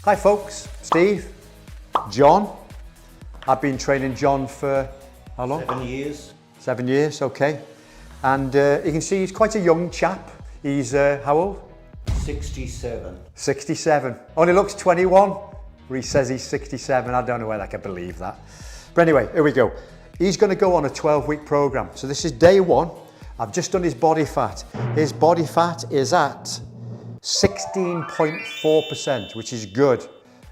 Hi folks, Steve, John. I've been training John for how long? 7 years. 7 years, okay. And you can see he's quite a young chap. He's how old? 67. 67. Only looks 21, where he says he's 67. I don't know whether I can believe that. But anyway, here we go. He's going to go on a 12-week program. So this is day 1. I've just done his body fat. His body fat is at 16.4%, which is good.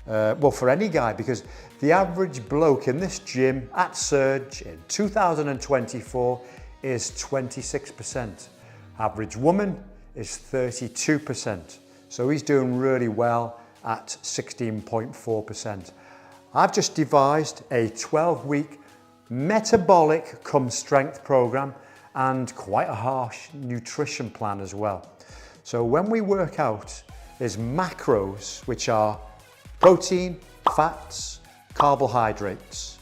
Well, for any guy, because the average bloke in this gym at Surge in 2024 is 26%. Average woman is 32%. So he's doing really well at 16.4%. I've just devised a 12-week metabolic cum strength program and quite a harsh nutrition plan as well. So when we work out, there's macros, which are protein, fats, carbohydrates.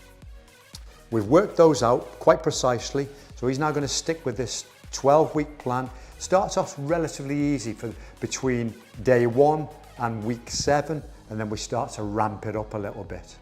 We've worked those out quite precisely. So he's now going to stick with this 12-week plan. Starts off relatively easy for between day 1 and week 7, and then we start to ramp it up a little bit.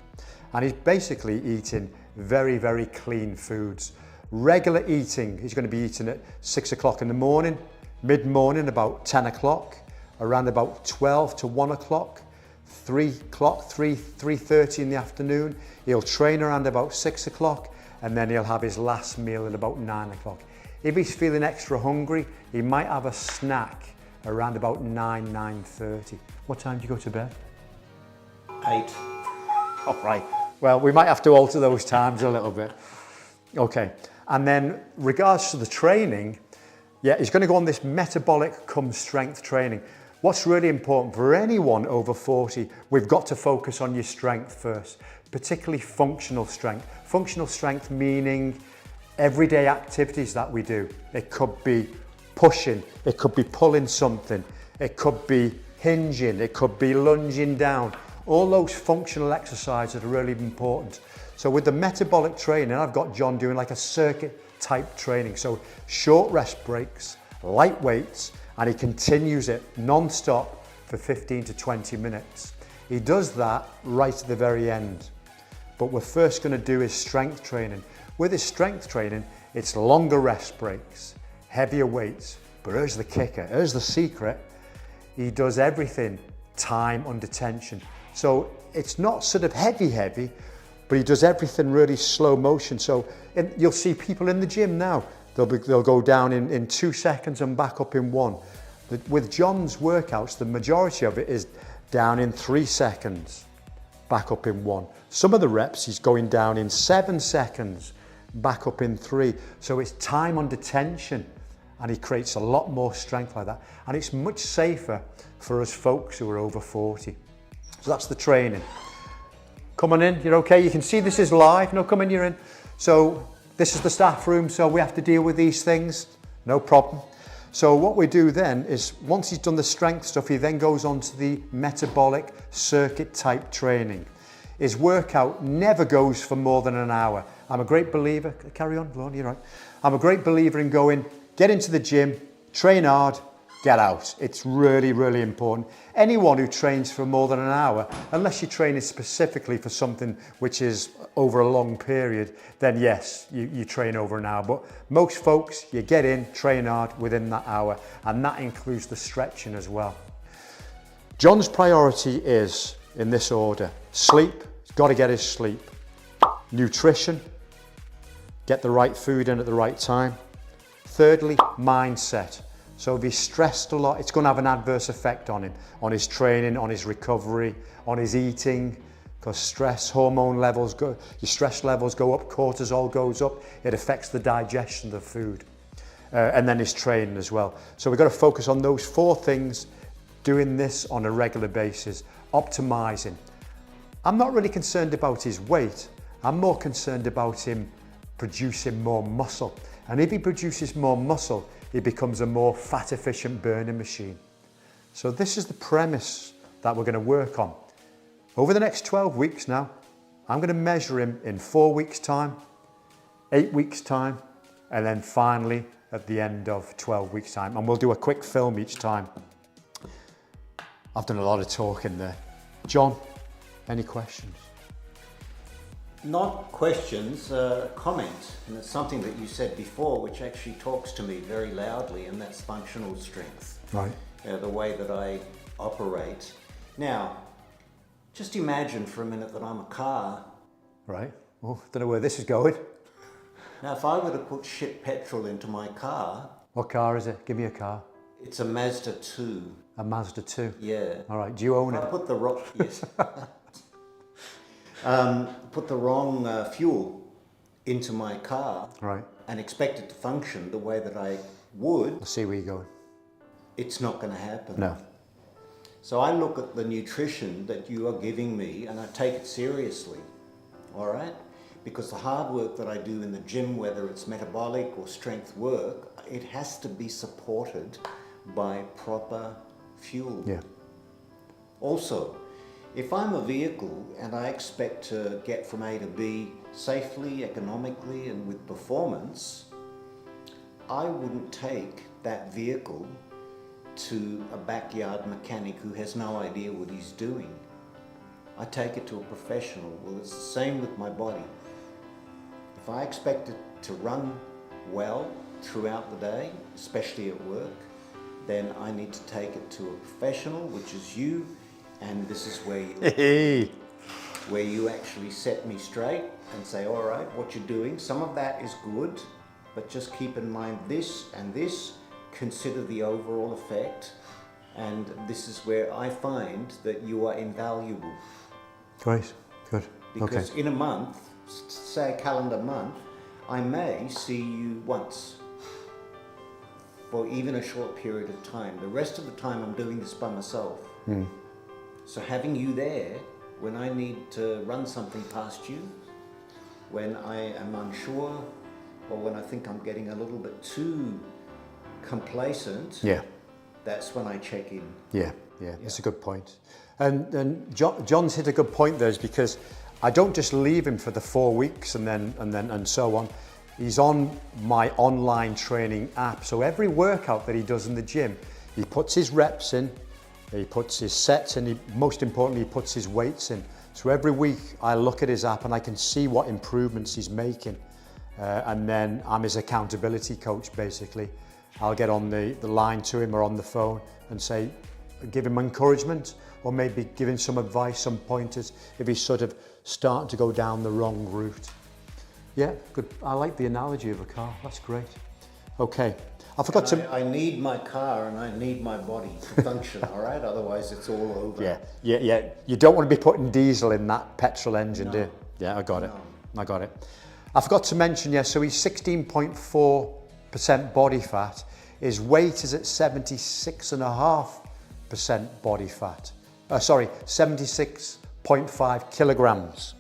And he's basically eating very, very clean foods. Regular eating, he's going to be eating at 6 o'clock in the morning, mid-morning about 10 o'clock, around about 12 to 1 o'clock, 3 o'clock, 3:30 in the afternoon. He'll train around about 6 o'clock, and then he'll have his last meal at about 9 o'clock. If he's feeling extra hungry, he might have a snack around about 9:30. What time do you go to bed? 8. All right. Well, we might have to alter those times a little bit. Okay. And then regards to the training, yeah, he's going to go on this metabolic cum strength training. What's really important for anyone over 40, we've got to focus on your strength first, particularly functional strength. Functional strength meaning everyday activities that we do. It could be pushing, it could be pulling something, it could be hinging, it could be lunging down. All those functional exercises are really important. So with the metabolic training, I've got John doing like a circuit type training. So short rest breaks, light weights, and he continues it non-stop for 15 to 20 minutes. He does that right at the very end. But we're first going to do his strength training. With his strength training, it's longer rest breaks, heavier weights. But here's the kicker, here's the secret. He does everything time under tension. So it's not sort of heavy, but he does everything really slow motion. So you'll see people in the gym now, they'll go down in 2 seconds and back up in 1. With John's workouts, the majority of it is down in 3 seconds, back up in 1. Some of the reps he's going down in 7 seconds, back up in 3. So it's time under tension, and he creates a lot more strength like that. And it's much safer for us folks who are over 40. So that's the training. Come on in, you're okay? You can see this is live. No, come in, you're in. So this is the staff room, so we have to deal with these things. No problem. So what we do then is, once he's done the strength stuff, he then goes on to the metabolic circuit type training. His workout never goes for more than an hour. I'm a great believer, carry on, Lorne, you're right. I'm a great believer in going, get into the gym, train hard, get out. It's really, really important. Anyone who trains for more than an hour, unless you're training specifically for something which is over a long period, then yes, you train over an hour. But most folks, you get in, train hard within that hour, and that includes the stretching as well. John's priority is, in this order, sleep, he's got to get his sleep. Nutrition, get the right food in at the right time. Thirdly, mindset. So if he's stressed a lot, it's going to have an adverse effect on him, on his training, on his recovery, on his eating, because stress, hormone levels go, your stress levels go up, cortisol goes up, it affects the digestion of the food, and then his training as well. So we've got to focus on those 4 things, doing this on a regular basis, optimizing. I'm not really concerned about his weight, I'm more concerned about him producing more muscle. And if he produces more muscle, he becomes a more fat efficient burning machine. So this is the premise that we're going to work on. Over the next 12 weeks now, I'm going to measure him in 4 weeks' time, 8 weeks' time, and then finally at the end of 12 weeks' time. And we'll do a quick film each time. I've done a lot of talking there. John, any questions? Not questions, comments. And it's something that you said before, which actually talks to me very loudly, and that's functional strength. Right. The way that I operate. Now, just imagine for a minute that I'm a car. Right. Oh, don't know where this is going. Now, if I were to put shit petrol into my car, What car is it? Give me a car. it's a Mazda 2. A Mazda 2. Yeah. All right. Do you own I it? put the wrong, yes. Put the wrong fuel into my car Right. and expect it to function the way that I would, Let's see where you're going. it's not going to happen. No. So I look at the nutrition that you are giving me and I take it seriously, all right? Because the hard work that I do in the gym, whether it's metabolic or strength work, it has to be supported by proper fuel. Yeah. Also, if I'm a vehicle and I expect to get from A to B safely, economically, and with performance, I wouldn't take that vehicle to a backyard mechanic who has no idea what he's doing. I take it to a professional. Well, it's the same with my body. If I expect it to run well throughout the day, especially at work, then I need to take it to a professional, which is you, and this is where you actually set me straight and say, all right, what you're doing, some of that is good, but just keep in mind this and this, consider the overall effect, and this is where I find that you are invaluable. Great. Good. Because Okay. in a month, say a calendar month, I may see you once for even a short period of time. The rest of the time I'm doing this by myself. So having you there when I need to run something past you, when I am unsure, or when I think I'm getting a little bit too complacent, Yeah. that's when I check in. Yeah. Yeah. That's a good point. And John's hit a good point there, is because I don't just leave him for the 4 weeks and so on. He's on my online training app. So every workout that he does in the gym, he puts his reps in, he puts his sets in, most importantly, he puts his weights in. So every week I look at his app and I can see what improvements he's making. And then I'm his accountability coach, basically. I'll get on the line to him or on the phone and say, give him encouragement, or maybe give him some advice, some pointers, if he's sort of starting to go down the wrong route. Yeah, good. I like the analogy of a car. That's great. Okay, I forgot to... I need my car and I need my body to function, all right? Otherwise it's all over. Yeah. You don't want to be putting diesel in that petrol engine, do you? Yeah, I got it. I got it. I forgot to mention, so he's 16.4% body fat. His weight is at 76.5% body fat. 76.5 kilograms.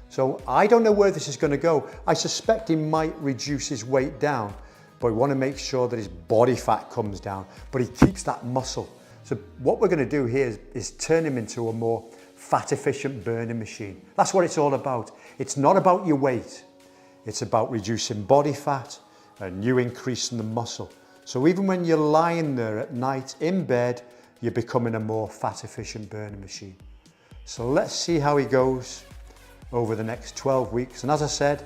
So I don't know where this is going to go. I suspect he might reduce his weight down, but we want to make sure that his body fat comes down, but he keeps that muscle. So what we're going to do here is turn him into a more fat efficient burning machine. That's what it's all about. It's not about your weight. It's about reducing body fat and you increasing the muscle. So even when you're lying there at night in bed, you're becoming a more fat efficient burning machine. So let's see how he goes over the next 12 weeks. And as I said,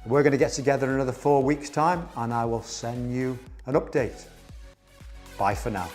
we're going to get together in another 4 weeks' time and I will send you an update. Bye for now.